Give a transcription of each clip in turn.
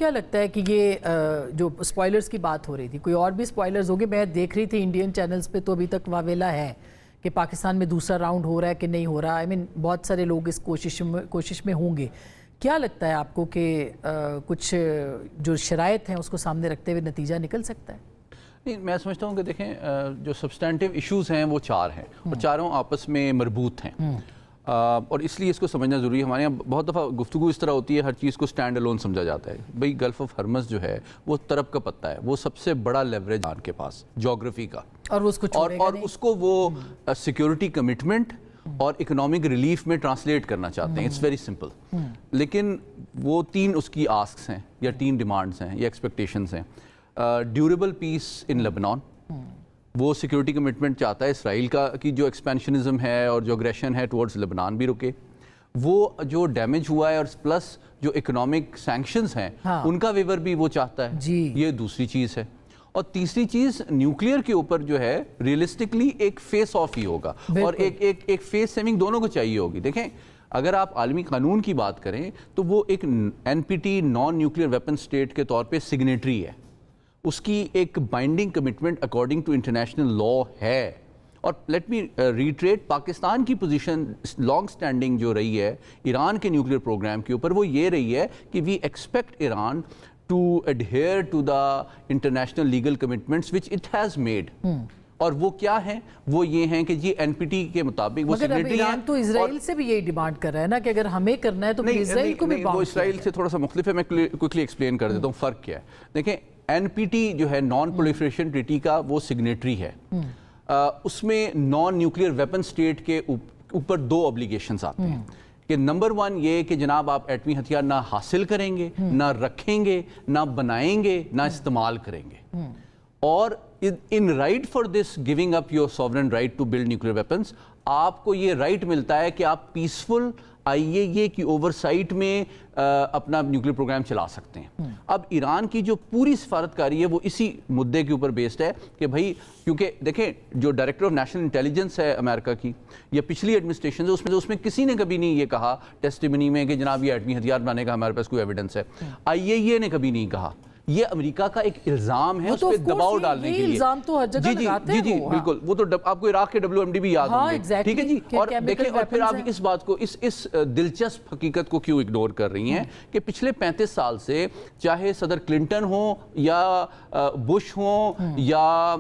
کیا لگتا ہے کہ یہ جو اسپوائلرز کی بات ہو رہی تھی، کوئی اور بھی اسپوائلرز ہوگے؟ میں دیکھ رہی تھی انڈین چینلز پہ تو ابھی تک واویلا ہے کہ پاکستان میں دوسرا راؤنڈ ہو رہا ہے کہ نہیں ہو رہا. بہت سارے لوگ اس کوشش میں ہوں گے. کیا لگتا ہے آپ کو کہ کچھ جو شرائط ہیں اس کو سامنے رکھتے ہوئے نتیجہ نکل سکتا ہے؟ نہیں، میں سمجھتا ہوں کہ دیکھیں جو سبسٹینٹیو ایشوز ہیں وہ 4 ہیں اور چاروں آپس میں مربوط ہیں، اور اس لیے اس کو سمجھنا ضروری ہے. ہمارے یہاں بہت دفعہ گفتگو اس طرح ہوتی ہے، ہر چیز کو سٹینڈ الون سمجھا جاتا ہے. بھئی گلف آف ہرمز جو ہے وہ طرف کا پتہ ہے، وہ سب سے بڑا لیوریج ان کے پاس جغرافی کا، اور اس کو وہ سیکیورٹی کمٹمنٹ اور اکنامک ریلیف میں ٹرانسلیٹ کرنا چاہتے ہیں. It's very simple. لیکن وہ 3 اس کی آسکس ہیں یا 3 ڈیمانڈز ہیں یا ایکسپیکٹیشنز ہیں. ڈیوریبل پیس ان لیبنان، وہ سیکیورٹی کمٹمنٹ چاہتا ہے اسرائیل کا کی جو ایکسپینشنزم ہے اور جو اگریشن ہے ٹورڈز لیبنان بھی رکے. وہ جو ڈیمیج ہوا ہے اور پلس جو اکنامک سینکشنز ہیں ان کا ویور بھی وہ چاہتا ہے. یہ دوسری چیز ہے. اور تیسری چیز نیوکلیئر کے اوپر جو ہے ریئلسٹکلی ایک فیس آف ہی ہوگا اور ایک فیس سیونگ دونوں کو چاہیے ہوگی. دیکھیں اگر آپ عالمی قانون کی بات کریں تو وہ ایک NPT non nuclear weapon state کے طور پہ سگنیٹری ہے، اس کی ایک binding commitment according to international law ہے. اور لیٹ می ریٹریٹ، پاکستان کی پوزیشن لانگ سٹینڈنگ جو رہی ہے ایران کے نیوکلیئر پروگرام کے اوپر وہ یہ رہی ہے کہ we expect Iran to adhere to the international legal commitments which it has made. اور وہ کیا ہیں؟ وہ یہ ہیں کہ جی NPT کے مطابق وہ سگنیٹری ہیں. ایران تو اسرائیل سے بھی یہی ڈیمانڈ کر رہا ہے نا کہ اگر ہمیں کرنا ہے تو اسرائیل کو بھی وہ اسرائیل سے تھوڑا سا مختلف ہے. میں کوئکلی ایکسپلین کر دیتا ہوں فرق کیا ہے. دیکھیں NPT جو ہے نان پرولیفریشن ٹریٹی کا وہ سگنیٹری ہے. اس میں نان نیوکلیئر ویپن اسٹیٹ کے اوپر 2 اوبلیگیشنز آتے ہیں کہ نمبر 1 یہ کہ جناب آپ ایٹمی ہتھیار نہ حاصل کریں گے، نہ رکھیں گے، نہ بنائیں گے، نہ استعمال کریں گے. اور in right for this giving up your sovereign right to build nuclear weapons, آپ کو یہ رائٹ ملتا ہے کہ آپ پیسفل IAEA کی اوور سائٹ میں اپنا نیوکلیئر پروگرام چلا سکتے ہیں. اب ایران کی جو پوری سفارتکاری ہے وہ اسی مدعے کے اوپر بیسڈ ہے کہ بھائی کیونکہ دیکھیں جو ڈائریکٹر آف نیشنل انٹیلیجنس ہے امریکہ کی یا پچھلی ایڈمنسٹریشن اس میں کسی نے کبھی نہیں یہ کہا ٹیسٹیمنی میں کہ جناب یہ ایٹمی ہتھیار بنانے کا ہمارے پاس کوئی ایویڈنس ہے. IAEA نے کبھی نہیں کہا. یہ امریکہ کا ایک الزام ہے اس پہ دباؤ ڈالنے کے لیے. الزام تو ہر جگہ لگاتے ہیں. جی بالکل. وہ تو آپ کو عراق کے WMD بھی یاد ہوں گے. ٹھیک ہے جی. اور دیکھیں اور پھر آپ اس بات کو اس دلچسپ حقیقت کو کیوں اگنور کر رہی ہیں کہ پچھلے 35 سال سے چاہے صدر کلنٹن ہوں یا بش ہوں یا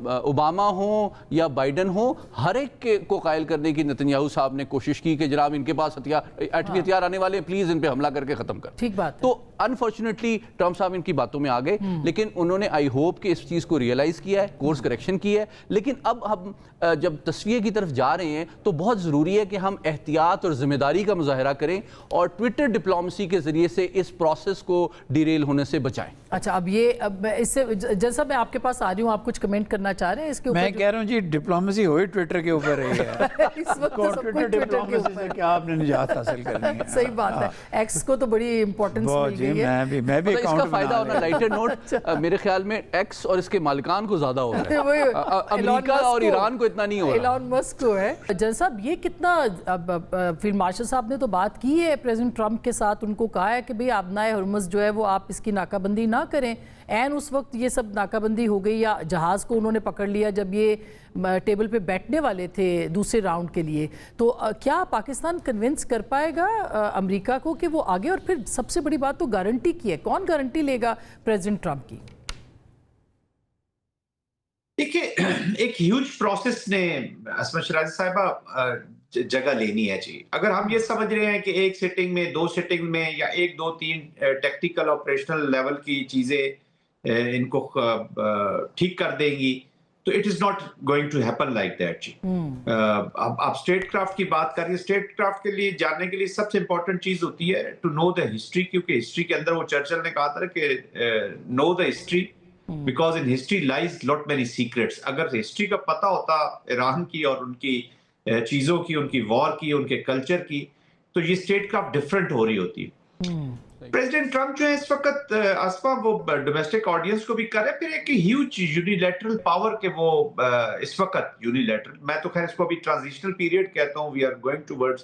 اوباما ہوں یا بائیڈن ہوں، ہر ایک کو قائل کرنے کی نتنیاہو صاحب نے کوشش کی کہ جناب ان کے پاس ایٹمی ہتھیار آنے والے ہیں، پلیز ان پہ حملہ کر کے ختم کر. ٹھیک بات. تو انفارچونیٹلی ٹرمپ صاحب کی باتوں میں آ گئے، لیکن انہوں نے آئی ہوپ کہ اس چیز کو ریئلائز کیا ہے، کورس کریکشن کی ہے. لیکن اب ہم جب تصفیے کی طرف جا رہے ہیں تو بہت ضروری ہے کہ ہم احتیاط اور ذمہ داری کا مظاہرہ کریں اور ٹویٹر ڈپلومیسی کے ذریعے سے اس پروسیس کو ڈیریل ہونے سے بچائیں. اچھا اب اس سے جیسا میں آپ کے پاس آ رہی ہوں، آپ کچھ کمنٹ کرنا چاہ رہے ہیں اس کے اوپر؟ میں کہہ رہا ہوں جی ڈپلومیسی ہوئی ٹویٹر کے اوپر رہی ہے. اس وقت ٹویٹر ڈپلومیسی سے کیا آپ نے نجات حاصل کرنی ہے. صحیح بات ہے. ایکس کو تو بڑی امپورٹنس مل گئی ہے. میں بھی اس کا فائدہ ہونا لائٹر نوٹ میرے خیال میں ایکس اور اس کے مالکان کو زیادہ ہو رہا ہے، امریکہ اور ایران کو اتنا نہیں ہو رہا. ایلان مسک کو ہے. جن صاحب یہ کتنا فیلڈ مارشل صاحب نے تو بات کی ہے پریزیڈنٹ ٹرمپ کے ساتھ، ان کو کہا ہے کہ بھئی آبنائے ہرمز جو ہے وہ آپ اس کی ناکہ بندی نہ کریں. این اس وقت یہ سب ناکہ بندی ہو گئی یا جہاز کو انہوں نے پکڑ لیا جب یہ ٹیبل پہ بیٹھنے والے تھے دوسرے راؤنڈ کے لیے. تو کیا پاکستان کنونس کر پائے گا امریکہ کو کہ وہ آگے؟ اور پھر سب سے بڑی بات تو گارنٹی کی ہے، کون گارنٹی لے گا پریزیڈنٹ ٹرمپ کی؟ دیکھیں ایک ہیوج پروسیس نے عصمت شرازی صاحبہ جگہ لینی ہے جی. اگر ہم یہ سمجھ رہے ہیں کہ ایک سیٹنگ میں 2 سیٹنگ میں یا 1 2 3 ٹیکٹیکل آپریشنل لیول کی چیزیں ان کو ٹھیک کر دیں گی تو it is not going to happen like that جی. اب آپ اسٹیٹ کرافٹ کی بات کر رہی ہیں. اسٹیٹ کرافٹ کے لیے جاننے کے لیے سب سے امپورٹنٹ چیز ہوتی ہے ٹو نو دا ہسٹری، کیونکہ ہسٹری کے اندر وہ چرچل نے کہا تھا کہ know the history because in history lies lot many secrets. اگر ہسٹری کا پتہ ہوتا ایران کی اور ان کی چیزوں کی، ان کی وار کی، ان کے کلچر کی، تو یہ اسٹیٹ کرافٹ ڈفرینٹ ہو رہی ہوتی. پریزیڈنٹ ٹرمپ جو ہے اس وقت آسفا وہ ڈومیسٹک آڈینس کو بھی کر رہے ہیں، پھر ایک ہیوج یونیلیٹرل پاور کے وہ اس وقت یونیلیٹرل، میں تو خیر اس کو ابھی ٹرانزیشنل پیریڈ کہتا ہوں، we are going towards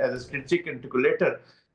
as a strategic interlocutor।